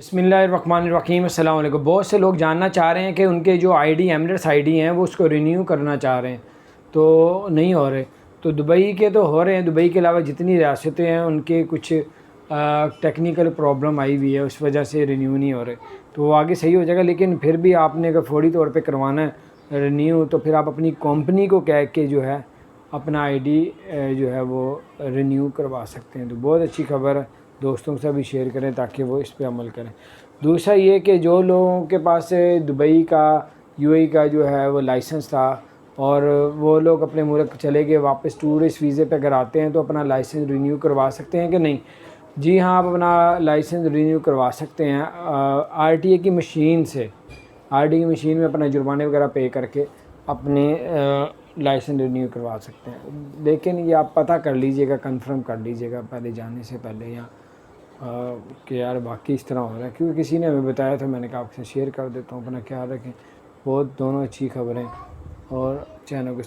بسم اللہ الرحمن الرحیم۔ السلام علیکم۔ بہت سے لوگ جاننا چاہ رہے ہیں کہ ان کے جو I D Emirates I D ہیں وہ اس کو رینیو کرنا چاہ رہے ہیں تو نہیں ہو رہے۔ تو دبئی کے تو ہو رہے ہیں، دبئی کے علاوہ جتنی ریاستیں ہیں ان کے کچھ ٹیکنیکل پرابلم آئی ہوئی ہے، اس وجہ سے رینیو نہیں ہو رہے۔ تو وہ آگے صحیح ہو جائے گا، لیکن پھر بھی آپ نے اگر فوری طور پہ کروانا ہے رینیو تو پھر آپ اپنی کمپنی کو کہہ کے جو ہے اپنا آئی ڈی جو ہے وہ رینیو کروا سکتے ہیں۔ تو بہت اچھی خبر ہے، دوستوں کے ساتھ بھی شیئر کریں تاکہ وہ اس پہ عمل کریں۔ دوسرا یہ کہ جو لوگوں کے پاس دبئی کا یو اے ای کا جو ہے وہ لائسنس تھا اور وہ لوگ اپنے ملک چلے گئے، واپس ٹورسٹ ویزے پہ اگر آتے ہیں تو اپنا لائسنس رینیو کروا سکتے ہیں کہ نہیں؟ جی ہاں، آپ اپنا لائسنس رینیو کروا سکتے ہیں آر ٹی اے کی مشین سے۔ آر ٹی اے کی مشین میں اپنا جرمانے وغیرہ پے کر کے اپنے لائسنس رینیو کروا سکتے ہیں، لیکن یہ آپ پتہ کر لیجئے گا، کنفرم کر لیجئے گا پہلے جانے سے پہلے، یا کہ یار باقی اس طرح ہو رہا ہے، کیونکہ کسی نے ہمیں بتایا تھا، میں نے کہا آپ سے شیئر کر دیتا ہوں۔ اپنا خیال رکھیں، بہت دونوں اچھی خبریں، اور چینل کو